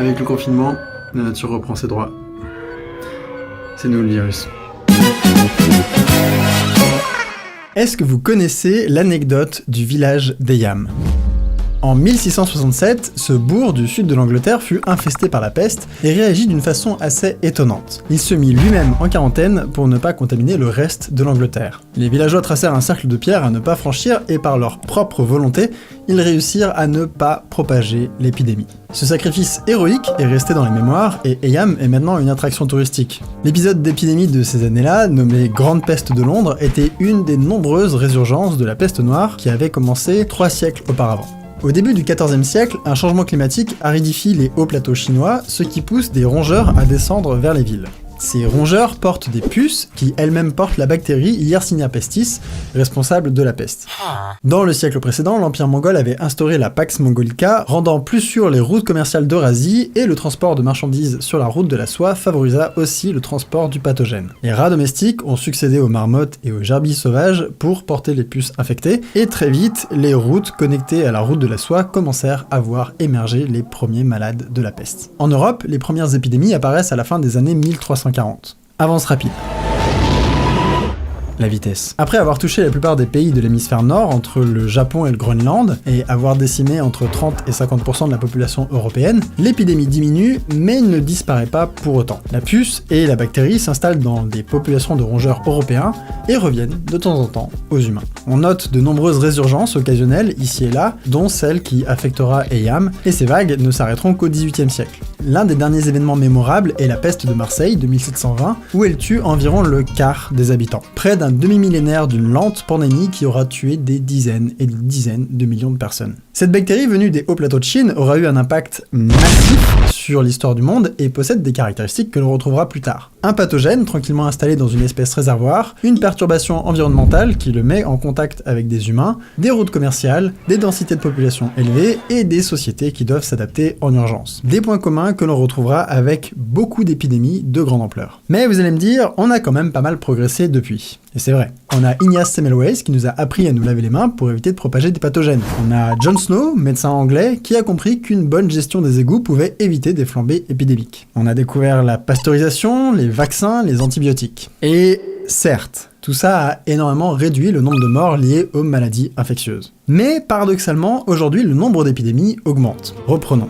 Avec le confinement, la nature reprend ses droits. C'est nous le virus. Est-ce que vous connaissez l'anecdote du village d'Eyam ? En 1667, ce bourg du sud de l'Angleterre fut infesté par la peste et réagit d'une façon assez étonnante. Il se mit lui-même en quarantaine pour ne pas contaminer le reste de l'Angleterre. Les villageois tracèrent un cercle de pierre à ne pas franchir et par leur propre volonté, ils réussirent à ne pas propager l'épidémie. Ce sacrifice héroïque est resté dans les mémoires et Eyam est maintenant une attraction touristique. L'épisode d'épidémie de ces années-là, nommé Grande Peste de Londres, était une des nombreuses résurgences de la peste noire qui avait commencé 3 siècles auparavant. Au début du XIVe siècle, un changement climatique aridifie les hauts plateaux chinois, ce qui pousse des rongeurs à descendre vers les villes. Ces rongeurs portent des puces qui elles-mêmes portent la bactérie Yersinia pestis, responsable de la peste. Dans le siècle précédent, l'Empire mongol avait instauré la Pax Mongolica, rendant plus sûres les routes commerciales d'Eurasie, et le transport de marchandises sur la route de la soie favorisa aussi le transport du pathogène. Les rats domestiques ont succédé aux marmottes et aux gerbilles sauvages pour porter les puces infectées, et très vite, les routes connectées à la route de la soie commencèrent à voir émerger les premiers malades de la peste. En Europe, les premières épidémies apparaissent à la fin des années 1340. Avance rapide. La vitesse. Après avoir touché la plupart des pays de l'hémisphère nord, entre le Japon et le Groenland, et avoir décimé entre 30 et 50% de la population européenne, l'épidémie diminue, mais ne disparaît pas pour autant. La puce et la bactérie s'installent dans des populations de rongeurs européens et reviennent de temps en temps aux humains. On note de nombreuses résurgences occasionnelles ici et là, dont celle qui affectera Eyam, et ces vagues ne s'arrêteront qu'au XVIIIe siècle. L'un des derniers événements mémorables est la peste de Marseille de 1720, où elle tue environ le quart des habitants. Près d'un demi-millénaire d'une lente pandémie qui aura tué des dizaines et des dizaines de millions de personnes. Cette bactérie venue des hauts plateaux de Chine aura eu un impact massif sur l'histoire du monde et possède des caractéristiques que l'on retrouvera plus tard. Un pathogène tranquillement installé dans une espèce réservoir, une perturbation environnementale qui le met en contact avec des humains, des routes commerciales, des densités de population élevées et des sociétés qui doivent s'adapter en urgence. Des points communs que l'on retrouvera avec beaucoup d'épidémies de grande ampleur. Mais vous allez me dire, on a quand même pas mal progressé depuis. Et c'est vrai. On a Ignace Semmelweis qui nous a appris à nous laver les mains pour éviter de propager des pathogènes. On a John Snow, médecin anglais, qui a compris qu'une bonne gestion des égouts pouvait éviter des flambées épidémiques. On a découvert la pasteurisation, les vaccins, les antibiotiques. Et certes, tout ça a énormément réduit le nombre de morts liés aux maladies infectieuses. Mais paradoxalement, aujourd'hui, le nombre d'épidémies augmente. Reprenons.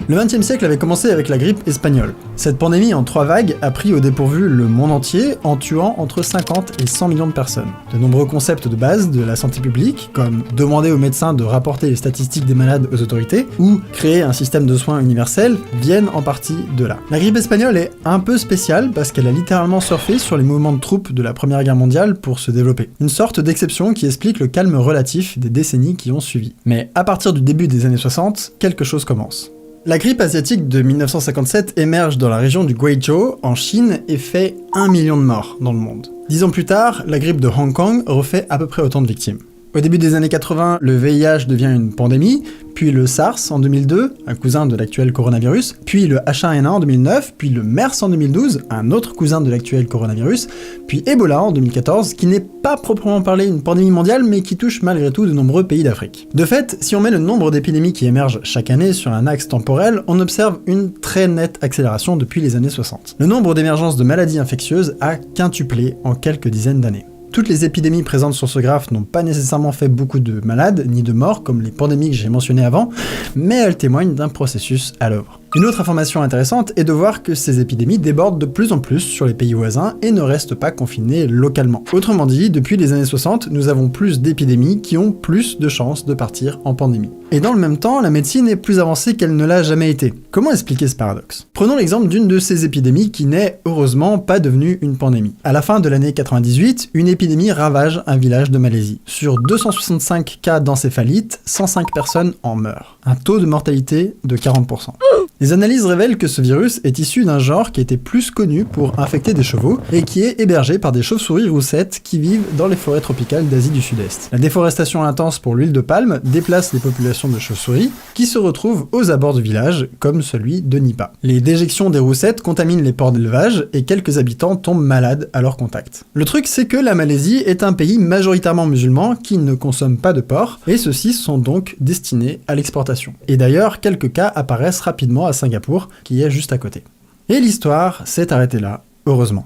Le XXe siècle avait commencé avec la grippe espagnole. Cette pandémie en 3 vagues a pris au dépourvu le monde entier en tuant entre 50 et 100 millions de personnes. De nombreux concepts de base de la santé publique, comme demander aux médecins de rapporter les statistiques des malades aux autorités, ou créer un système de soins universel, viennent en partie de là. La grippe espagnole est un peu spéciale parce qu'elle a littéralement surfé sur les mouvements de troupes de la Première Guerre mondiale pour se développer. Une sorte d'exception qui explique le calme relatif des décennies qui ont suivi. Mais à partir du début des années 60, quelque chose commence. La grippe asiatique de 1957 émerge dans la région du Guizhou, en Chine, et fait 1 million de morts dans le monde. 10 ans plus tard, la grippe de Hong Kong refait à peu près autant de victimes. Au début des années 80, le VIH devient une pandémie, puis le SARS en 2002, un cousin de l'actuel coronavirus, puis le H1N1 en 2009, puis le MERS en 2012, un autre cousin de l'actuel coronavirus, puis Ebola en 2014, qui n'est pas proprement parlé une pandémie mondiale, mais qui touche malgré tout de nombreux pays d'Afrique. De fait, si on met le nombre d'épidémies qui émergent chaque année sur un axe temporel, on observe une très nette accélération depuis les années 60. Le nombre d'émergences de maladies infectieuses a quintuplé en quelques dizaines d'années. Toutes les épidémies présentes sur ce graphe n'ont pas nécessairement fait beaucoup de malades, ni de morts, comme les pandémies que j'ai mentionnées avant, mais elles témoignent d'un processus à l'œuvre. Une autre information intéressante est de voir que ces épidémies débordent de plus en plus sur les pays voisins et ne restent pas confinées localement. Autrement dit, depuis les années 60, nous avons plus d'épidémies qui ont plus de chances de partir en pandémie. Et dans le même temps, la médecine est plus avancée qu'elle ne l'a jamais été. Comment expliquer ce paradoxe ? Prenons l'exemple d'une de ces épidémies qui n'est, heureusement, pas devenue une pandémie. À la fin de l'année 98, une épidémie ravage un village de Malaisie. Sur 265 cas d'encéphalite, 105 personnes en meurent. Un taux de mortalité de 40%. Les analyses révèlent que ce virus est issu d'un genre qui était plus connu pour infecter des chevaux et qui est hébergé par des chauves-souris roussettes qui vivent dans les forêts tropicales d'Asie du Sud-Est. La déforestation intense pour l'huile de palme déplace les populations de chauves-souris qui se retrouvent aux abords du village, comme celui de Nipah. Les déjections des roussettes contaminent les ports d'élevage et quelques habitants tombent malades à leur contact. Le truc, c'est que la Malaisie est un pays majoritairement musulman qui ne consomme pas de porc et ceux-ci sont donc destinés à l'exportation. Et d'ailleurs, quelques cas apparaissent rapidement à Singapour, qui est juste à côté. Et l'histoire s'est arrêtée là, heureusement.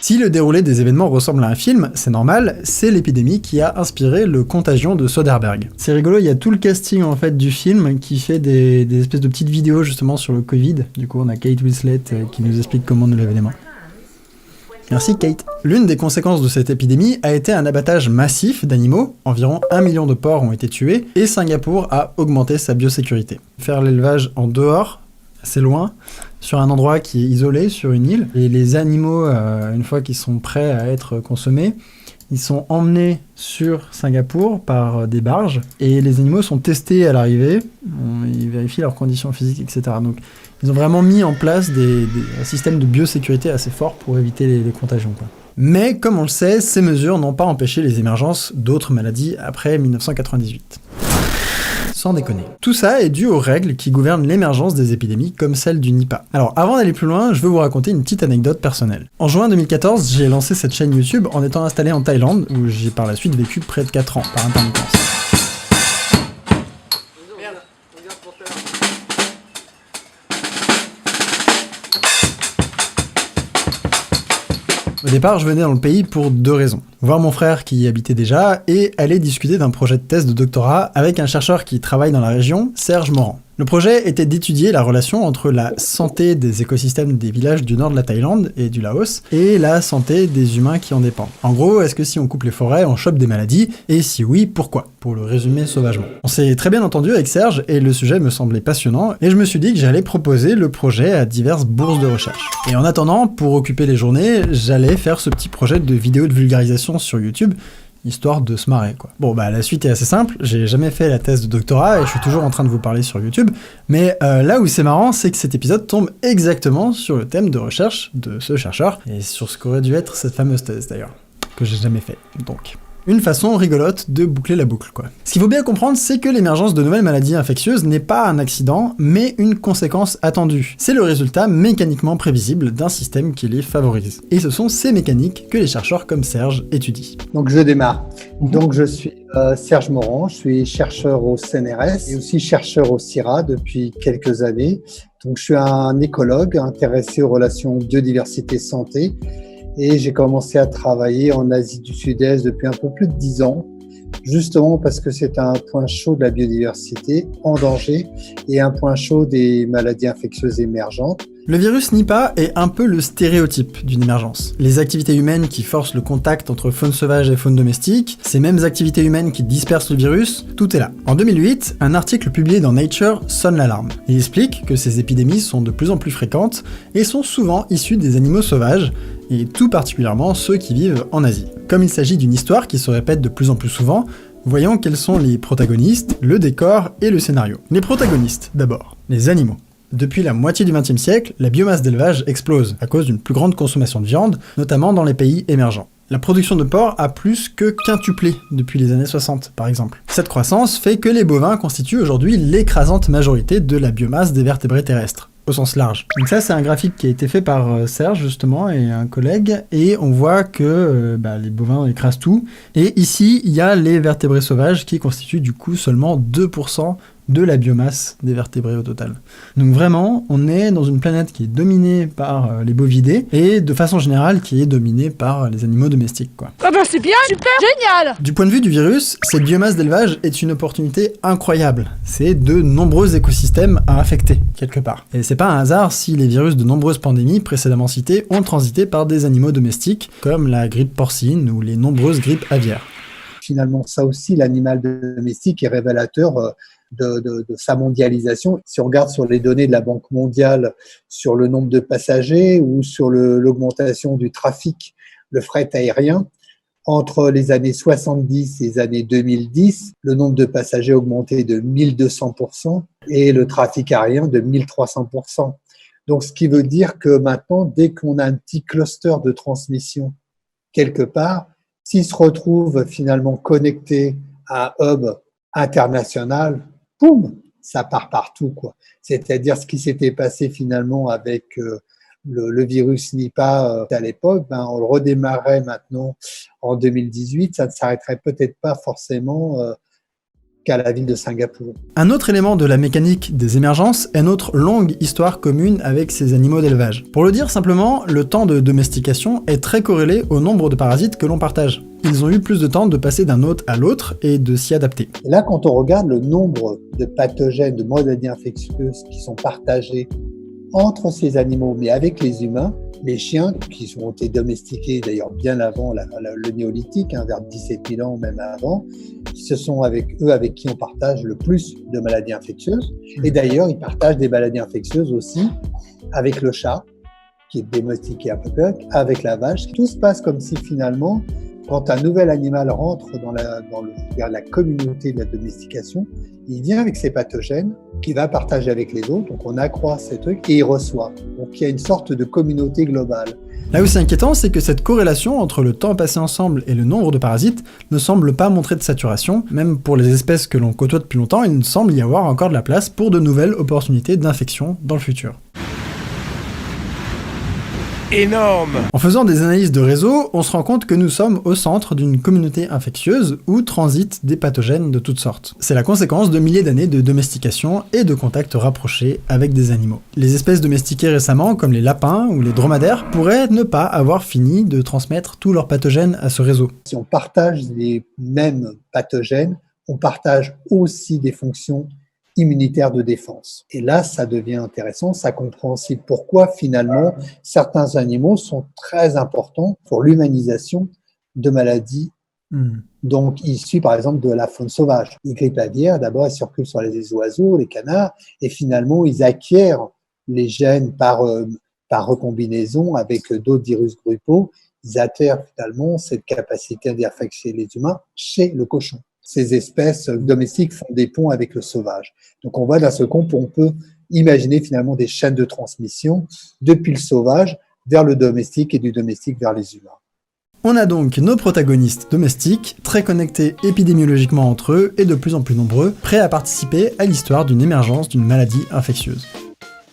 Si le déroulé des événements ressemble à un film, c'est normal, c'est l'épidémie qui a inspiré le Contagion de Soderbergh. C'est rigolo, il y a tout le casting en fait du film qui fait des espèces de petites vidéos justement sur le Covid. Du coup, on a Kate Winslet qui nous explique comment nous l'événement. Merci Kate. L'une des conséquences de cette épidémie a été un abattage massif d'animaux, environ 1 million de porcs ont été tués, et Singapour a augmenté sa biosécurité. Faire l'élevage en dehors, assez loin, sur un endroit qui est isolé, sur une île, et les animaux, une fois qu'ils sont prêts à être consommés, ils sont emmenés sur Singapour par des barges, et les animaux sont testés à l'arrivée, ils vérifient leurs conditions physiques, etc. Donc ils ont vraiment mis en place un système de biosécurité assez fort pour éviter les contagions, quoi. Mais comme on le sait, ces mesures n'ont pas empêché les émergences d'autres maladies après 1998. Sans déconner. Tout ça est dû aux règles qui gouvernent l'émergence des épidémies comme celle du Nipah. Alors avant d'aller plus loin, je veux vous raconter une petite anecdote personnelle. En juin 2014, j'ai lancé cette chaîne YouTube en étant installé en Thaïlande, où j'ai par la suite vécu près de 4 ans par intermittence. Au départ, je venais dans le pays pour 2 raisons. Voir mon frère qui y habitait déjà et aller discuter d'un projet de thèse de doctorat avec un chercheur qui travaille dans la région, Serge Morand. Le projet était d'étudier la relation entre la santé des écosystèmes des villages du nord de la Thaïlande et du Laos et la santé des humains qui en dépendent. En gros, est-ce que si on coupe les forêts, on chope des maladies? Et si oui, pourquoi? Pour le résumer sauvagement. On s'est très bien entendu avec Serge et le sujet me semblait passionnant et je me suis dit que j'allais proposer le projet à diverses bourses de recherche. Et en attendant, pour occuper les journées, j'allais faire ce petit projet de vidéo de vulgarisation sur YouTube, histoire de se marrer, quoi. Bon, bah la suite est assez simple, j'ai jamais fait la thèse de doctorat et je suis toujours en train de vous parler sur YouTube, mais là où c'est marrant, c'est que cet épisode tombe exactement sur le thème de recherche de ce chercheur, et sur ce qu'aurait dû être cette fameuse thèse d'ailleurs, que j'ai jamais fait, donc. Une façon rigolote de boucler la boucle, quoi. Ce qu'il faut bien comprendre, c'est que l'émergence de nouvelles maladies infectieuses n'est pas un accident, mais une conséquence attendue. C'est le résultat mécaniquement prévisible d'un système qui les favorise. Et ce sont ces mécaniques que les chercheurs comme Serge étudient. Donc je démarre. Donc je suis Serge Morand, je suis chercheur au CNRS et aussi chercheur au CIRA depuis quelques années. Donc je suis un écologue intéressé aux relations biodiversité-santé. Et j'ai commencé à travailler en Asie du Sud-Est depuis un peu plus de 10 ans, justement parce que c'est un point chaud de la biodiversité en danger et un point chaud des maladies infectieuses émergentes. Le virus Nipah est un peu le stéréotype d'une émergence. Les activités humaines qui forcent le contact entre faune sauvage et faune domestique, ces mêmes activités humaines qui dispersent le virus, tout est là. En 2008, un article publié dans Nature sonne l'alarme. Il explique que ces épidémies sont de plus en plus fréquentes et sont souvent issues des animaux sauvages, et tout particulièrement ceux qui vivent en Asie. Comme il s'agit d'une histoire qui se répète de plus en plus souvent, voyons quels sont les protagonistes, le décor et le scénario. Les protagonistes, d'abord, les animaux. Depuis la moitié du XXe siècle, la biomasse d'élevage explose à cause d'une plus grande consommation de viande, notamment dans les pays émergents. La production de porc a plus que quintuplé depuis les années 60, par exemple. Cette croissance fait que les bovins constituent aujourd'hui l'écrasante majorité de la biomasse des vertébrés terrestres, au sens large. Donc ça, c'est un graphique qui a été fait par Serge, justement, et un collègue, et on voit que les bovins écrasent tout. Et ici, il y a les vertébrés sauvages qui constituent du coup seulement 2% de la biomasse des vertébrés au total. Donc vraiment, on est dans une planète qui est dominée par les bovidés, et de façon générale, qui est dominée par les animaux domestiques, quoi. Ah bah c'est bien, super, génial! Du point de vue du virus, cette biomasse d'élevage est une opportunité incroyable. C'est de nombreux écosystèmes à infecter, quelque part. Et c'est pas un hasard si les virus de nombreuses pandémies précédemment citées ont transité par des animaux domestiques, comme la grippe porcine ou les nombreuses grippes aviaires. Finalement, ça aussi, l'animal domestique est révélateur de sa mondialisation. Si on regarde sur les données de la Banque mondiale sur le nombre de passagers ou sur l'augmentation du trafic, le fret aérien, Entre les années 70 et les années 2010, le nombre de passagers a augmenté de 1200% et le trafic aérien de 1300%. Donc, ce qui veut dire que maintenant, dès qu'on a un petit cluster de transmission quelque part, s'il se retrouve finalement connecté à un hub international, boum, ça part partout, quoi. C'est-à-dire ce qui s'était passé finalement avec le virus Nipah à l'époque, on le redémarrait maintenant en 2018, ça ne s'arrêterait peut-être pas forcément qu'à la ville de Singapour. Un autre élément de la mécanique des émergences est notre longue histoire commune avec ces animaux d'élevage. Pour le dire simplement, le temps de domestication est très corrélé au nombre de parasites que l'on partage. Ils ont eu plus de temps de passer d'un hôte à l'autre et de s'y adapter. Et là, quand on regarde le nombre de pathogènes, de maladies infectieuses qui sont partagés entre ces animaux, mais avec les humains, les chiens qui ont été domestiqués d'ailleurs bien avant le néolithique, vers 17 000 ans, même avant, ce sont avec eux avec qui on partage le plus de maladies infectieuses. Et d'ailleurs, ils partagent des maladies infectieuses aussi avec le chat, qui est domestiqué à peu près, avec la vache. Tout se passe comme si finalement, quand un nouvel animal rentre vers la communauté de la domestication, il vient avec ses pathogènes qu'il va partager avec les autres. Donc on accroît ces trucs et il reçoit. Donc il y a une sorte de communauté globale. Là où c'est inquiétant, c'est que cette corrélation entre le temps passé ensemble et le nombre de parasites ne semble pas montrer de saturation. Même pour les espèces que l'on côtoie depuis longtemps, il semble y avoir encore de la place pour de nouvelles opportunités d'infection dans le futur. Énorme! En faisant des analyses de réseau, on se rend compte que nous sommes au centre d'une communauté infectieuse où transitent des pathogènes de toutes sortes. C'est la conséquence de milliers d'années de domestication et de contacts rapprochés avec des animaux. Les espèces domestiquées récemment, comme les lapins ou les dromadaires, pourraient ne pas avoir fini de transmettre tous leurs pathogènes à ce réseau. Si on partage les mêmes pathogènes, on partage aussi des fonctions immunitaire de défense. Et là, ça devient intéressant, ça compréhensible pourquoi finalement certains animaux sont très importants pour l'humanisation de maladies donc issues par exemple de la faune sauvage. Les grippes aviaires, d'abord, elles circulent sur les oiseaux, les canards, et finalement, ils acquièrent les gènes par recombinaison avec d'autres virus grippaux. Ils acquièrent finalement cette capacité d'infecter les humains chez le cochon. Ces espèces domestiques font des ponts avec le sauvage. Donc on voit dans ce compte, on peut imaginer finalement des chaînes de transmission depuis le sauvage vers le domestique et du domestique vers les humains. On a donc nos protagonistes domestiques, très connectés épidémiologiquement entre eux et de plus en plus nombreux, prêts à participer à l'histoire d'une émergence d'une maladie infectieuse.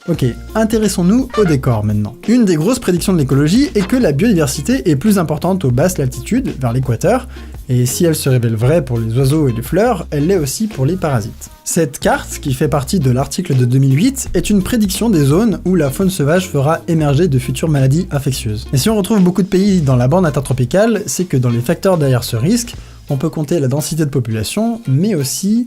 Ok, intéressons-nous au décor maintenant. Une des grosses prédictions de l'écologie est que la biodiversité est plus importante aux basses latitudes, vers l'équateur, et si elle se révèle vraie pour les oiseaux et les fleurs, elle l'est aussi pour les parasites. Cette carte, qui fait partie de l'article de 2008, est une prédiction des zones où la faune sauvage fera émerger de futures maladies infectieuses. Et si on retrouve beaucoup de pays dans la bande intertropicale, c'est que dans les facteurs derrière ce risque, on peut compter la densité de population, mais aussi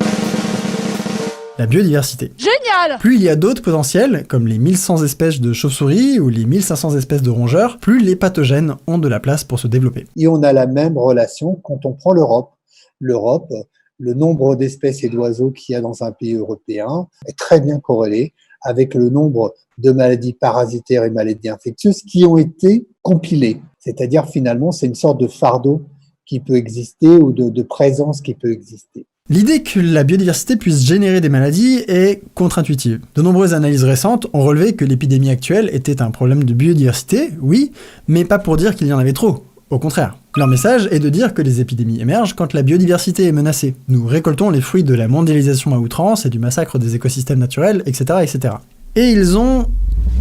la biodiversité. Génial! Plus il y a d'autres potentiels, comme les 1100 espèces de chauves-souris ou les 1500 espèces de rongeurs, plus les pathogènes ont de la place pour se développer. Et on a la même relation quand on prend l'Europe. L'Europe, le nombre d'espèces et d'oiseaux qu'il y a dans un pays européen est très bien corrélé avec le nombre de maladies parasitaires et maladies infectieuses qui ont été compilées. C'est-à-dire finalement, c'est une sorte de fardeau qui peut exister ou de présence qui peut exister. L'idée que la biodiversité puisse générer des maladies est contre-intuitive. De nombreuses analyses récentes ont relevé que l'épidémie actuelle était un problème de biodiversité, oui, mais pas pour dire qu'il y en avait trop. Au contraire. Leur message est de dire que les épidémies émergent quand la biodiversité est menacée. Nous récoltons les fruits de la mondialisation à outrance et du massacre des écosystèmes naturels, etc., etc. Et ils ont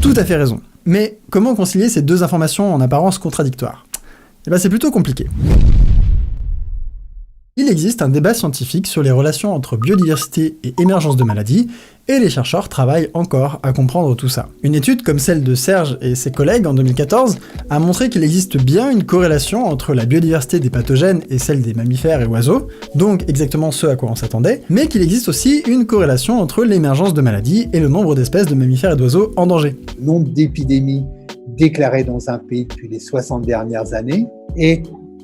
tout à fait raison. Mais comment concilier ces deux informations en apparence contradictoires ? Eh ben c'est plutôt compliqué. Il existe un débat scientifique sur les relations entre biodiversité et émergence de maladies, et les chercheurs travaillent encore à comprendre tout ça. Une étude comme celle de Serge et ses collègues en 2014 a montré qu'il existe bien une corrélation entre la biodiversité des pathogènes et celle des mammifères et oiseaux, donc exactement ce à quoi on s'attendait, mais qu'il existe aussi une corrélation entre l'émergence de maladies et le nombre d'espèces de mammifères et d'oiseaux en danger. Le nombre d'épidémies déclarées dans un pays depuis les 60 dernières années est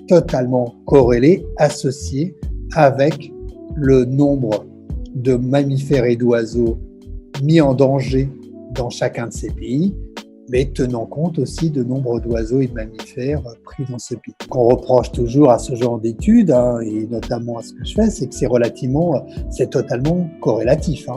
totalement corrélé, associé avec le nombre de mammifères et d'oiseaux mis en danger dans chacun de ces pays mais tenant compte aussi de nombre d'oiseaux et de mammifères pris dans ce pic. Ce qu'on reproche toujours à ce genre d'études, et notamment à ce que je fais, c'est que c'est totalement corrélatif.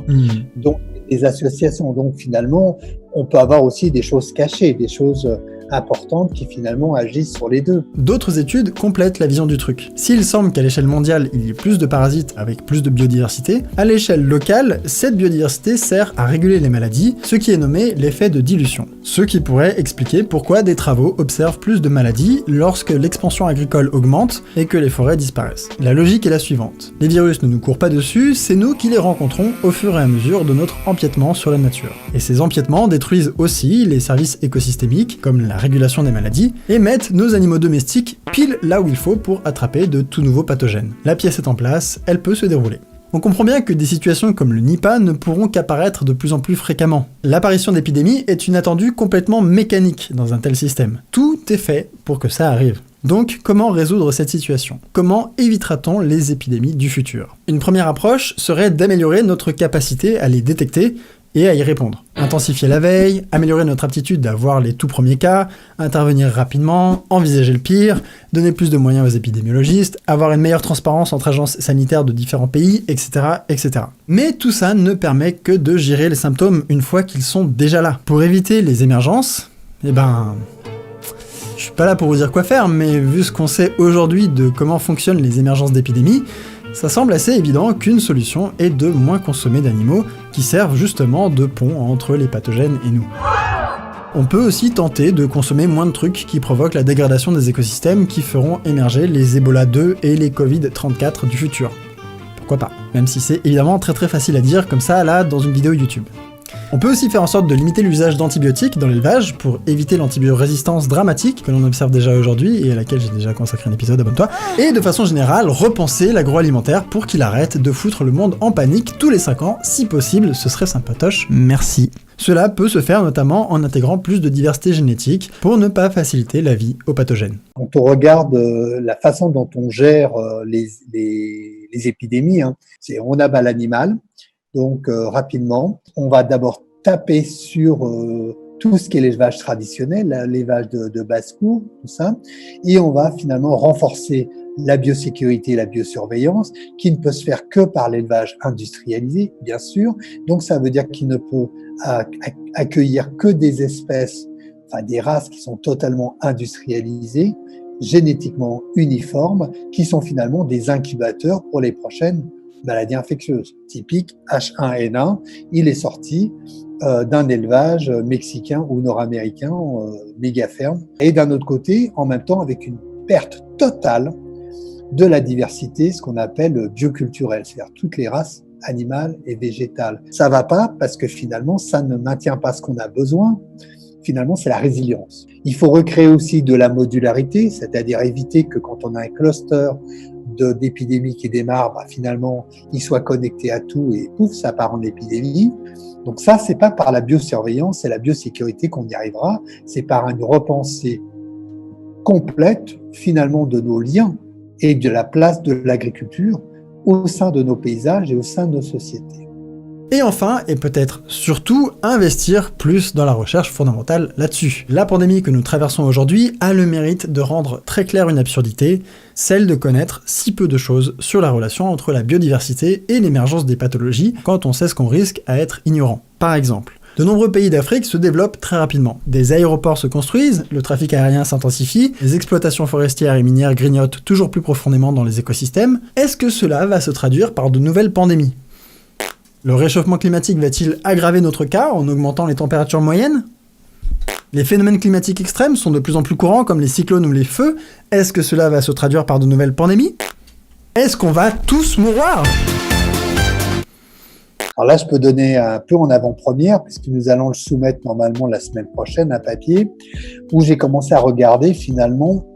Donc, les associations, donc finalement, on peut avoir aussi des choses cachées, des choses importantes qui finalement agissent sur les deux. D'autres études complètent la vision du truc. S'il semble qu'à l'échelle mondiale, il y ait plus de parasites avec plus de biodiversité, à l'échelle locale, cette biodiversité sert à réguler les maladies, ce qui est nommé l'effet de dilution. Ce qui pourrait expliquer pourquoi des travaux observent plus de maladies lorsque l'expansion agricole augmente et que les forêts disparaissent. La logique est la suivante. Les virus ne nous courent pas dessus, c'est nous qui les rencontrons au fur et à mesure de notre empiètement sur la nature. Et ces empiètements détruisent aussi les services écosystémiques, comme la régulation des maladies, et mettent nos animaux domestiques pile là où il faut pour attraper de tout nouveaux pathogènes. La pièce est en place, elle peut se dérouler. On comprend bien que des situations comme le Nipah ne pourront qu'apparaître de plus en plus fréquemment. L'apparition d'épidémies est une attendue complètement mécanique dans un tel système. Tout est fait pour que ça arrive. Donc, comment résoudre cette situation? Comment évitera-t-on les épidémies du futur? Une première approche serait d'améliorer notre capacité à les détecter et à y répondre. Intensifier la veille, améliorer notre aptitude à voir les tout premiers cas, intervenir rapidement, envisager le pire, donner plus de moyens aux épidémiologistes, avoir une meilleure transparence entre agences sanitaires de différents pays, etc., etc. Mais tout ça ne permet que de gérer les symptômes une fois qu'ils sont déjà là. Pour éviter les émergences, je suis pas là pour vous dire quoi faire, mais vu ce qu'on sait aujourd'hui de comment fonctionnent les émergences d'épidémies, ça semble assez évident qu'une solution est de moins consommer d'animaux qui servent justement de pont entre les pathogènes et nous. On peut aussi tenter de consommer moins de trucs qui provoquent la dégradation des écosystèmes qui feront émerger les Ebola 2 et les Covid-34 du futur. Pourquoi pas? Même si c'est évidemment très très facile à dire comme ça là dans une vidéo YouTube. On peut aussi faire en sorte de limiter l'usage d'antibiotiques dans l'élevage pour éviter l'antibiorésistance dramatique que l'on observe déjà aujourd'hui et à laquelle j'ai déjà consacré un épisode, abonne-toi, et de façon générale repenser l'agroalimentaire pour qu'il arrête de foutre le monde en panique tous les 5 ans, si possible, ce serait sympatoche, merci. Cela peut se faire notamment en intégrant plus de diversité génétique pour ne pas faciliter la vie aux pathogènes. Quand on regarde la façon dont on gère les épidémies, c'est on abat l'animal. Donc, rapidement, on va d'abord taper sur tout ce qui est l'élevage traditionnel, l'élevage de basse-cour, tout ça, et on va finalement renforcer la biosécurité et la biosurveillance, qui ne peut se faire que par l'élevage industrialisé, bien sûr. Donc, ça veut dire qu'il ne peut accueillir que des espèces, enfin des races qui sont totalement industrialisées, génétiquement uniformes, qui sont finalement des incubateurs pour les prochaines maladies infectieuses. Typique H1N1, il est sorti d'un élevage mexicain ou nord-américain méga ferme. Et d'un autre côté, en même temps, avec une perte totale de la diversité, ce qu'on appelle bioculturelle, c'est-à-dire toutes les races animales et végétales. Ça va pas parce que finalement, ça ne maintient pas ce qu'on a besoin. Finalement, c'est la résilience. Il faut recréer aussi de la modularité, c'est-à-dire éviter que quand on a un cluster d'épidémie qui démarre, finalement, il soit connecté à tout et pouf, ça part en épidémie. Donc ça, c'est pas par la biosurveillance et la biosécurité qu'on y arrivera, c'est par une repensée complète, finalement, de nos liens et de la place de l'agriculture au sein de nos paysages et au sein de nos sociétés. Et enfin, et peut-être surtout, investir plus dans la recherche fondamentale là-dessus. La pandémie que nous traversons aujourd'hui a le mérite de rendre très claire une absurdité, celle de connaître si peu de choses sur la relation entre la biodiversité et l'émergence des pathologies quand on sait ce qu'on risque à être ignorant. Par exemple, de nombreux pays d'Afrique se développent très rapidement. Des aéroports se construisent, le trafic aérien s'intensifie, les exploitations forestières et minières grignotent toujours plus profondément dans les écosystèmes. Est-ce que cela va se traduire par de nouvelles pandémies ? Le réchauffement climatique va-t-il aggraver notre cas en augmentant les températures moyennes ? Les phénomènes climatiques extrêmes sont de plus en plus courants comme les cyclones ou les feux. Est-ce que cela va se traduire par de nouvelles pandémies ? Est-ce qu'on va tous mourir ? Alors là, je peux donner un peu en avant-première, puisque nous allons le soumettre normalement la semaine prochaine, un papier, où j'ai commencé à regarder finalement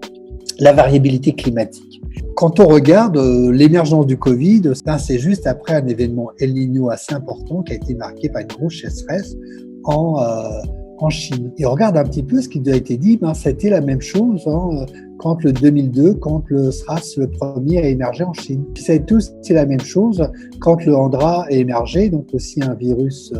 la variabilité climatique. Quand on regarde l'émergence du Covid, c'est juste après un événement El Niño assez important qui a été marqué par une grosse sécheresse en Chine. Et on regarde un petit peu ce qui a été dit, c'était la même chose quand le 2002, quand le SRAS, le premier, a émergé en Chine. Puis ça a été aussi la même chose quand le Hendra a émergé, donc aussi un virus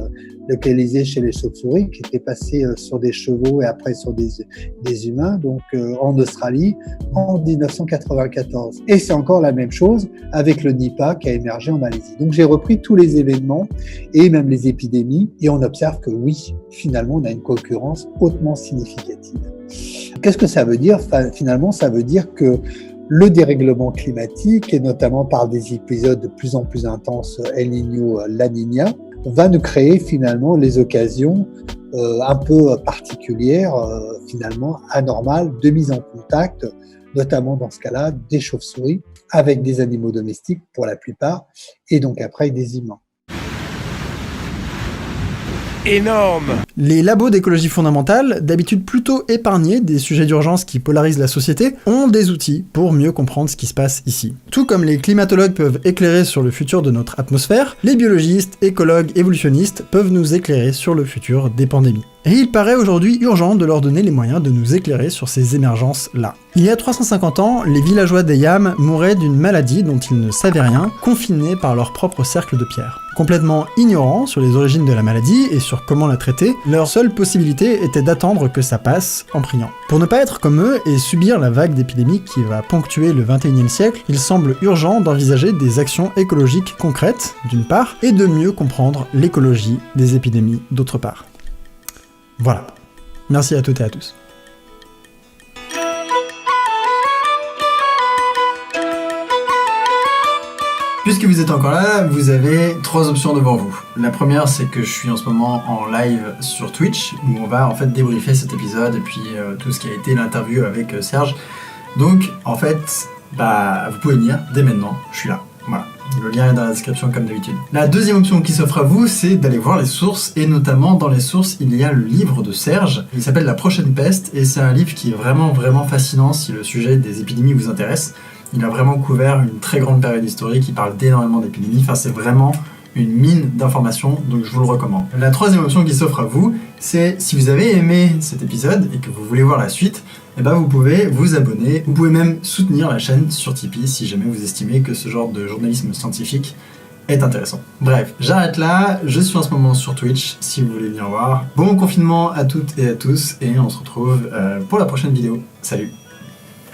localisé chez les chauves-souris qui était passé sur des chevaux et après sur des humains, donc en Australie en 1994. Et c'est encore la même chose avec le Nipah qui a émergé en Malaisie. Donc j'ai repris tous les événements et même les épidémies et on observe que oui, finalement, on a une concurrence hautement significative. Qu'est-ce que ça veut dire ? Finalement, ça veut dire que le dérèglement climatique, et notamment par des épisodes de plus en plus intenses, El Niño, La Niña, va nous créer finalement les occasions un peu particulières, finalement anormales, de mise en contact, notamment dans ce cas-là, des chauves-souris avec des animaux domestiques pour la plupart, et donc après des humains. Énorme! Les labos d'écologie fondamentale, d'habitude plutôt épargnés des sujets d'urgence qui polarisent la société, ont des outils pour mieux comprendre ce qui se passe ici. Tout comme les climatologues peuvent éclairer sur le futur de notre atmosphère, les biologistes, écologues, évolutionnistes peuvent nous éclairer sur le futur des pandémies. Et il paraît aujourd'hui urgent de leur donner les moyens de nous éclairer sur ces émergences-là. Il y a 350 ans, les villageois d'Eyam mouraient d'une maladie dont ils ne savaient rien, confinés par leur propre cercle de pierre. Complètement ignorants sur les origines de la maladie et sur comment la traiter, leur seule possibilité était d'attendre que ça passe en priant. Pour ne pas être comme eux et subir la vague d'épidémies qui va ponctuer le 21e siècle, il semble urgent d'envisager des actions écologiques concrètes, d'une part, et de mieux comprendre l'écologie des épidémies, d'autre part. Voilà. Merci à toutes et à tous. Puisque vous êtes encore là, vous avez 3 options devant vous. La première, c'est que je suis en ce moment en live sur Twitch, où on va en fait débriefer cet épisode et puis tout ce qui a été l'interview avec Serge. Donc, en fait, vous pouvez venir dès maintenant, je suis là. Voilà. Le lien est dans la description comme d'habitude. La deuxième option qui s'offre à vous, c'est d'aller voir les sources, et notamment dans les sources, il y a le livre de Serge. Il s'appelle La prochaine peste, et c'est un livre qui est vraiment fascinant si le sujet des épidémies vous intéresse. Il a vraiment couvert une très grande période historique, il parle d'énormément d'épidémies, enfin c'est vraiment une mine d'informations, donc je vous le recommande. La troisième option qui s'offre à vous, c'est si vous avez aimé cet épisode et que vous voulez voir la suite, vous pouvez vous abonner, vous pouvez même soutenir la chaîne sur Tipeee si jamais vous estimez que ce genre de journalisme scientifique est intéressant. Bref, j'arrête là, je suis en ce moment sur Twitch si vous voulez venir voir. Bon confinement à toutes et à tous, et on se retrouve pour la prochaine vidéo. Salut!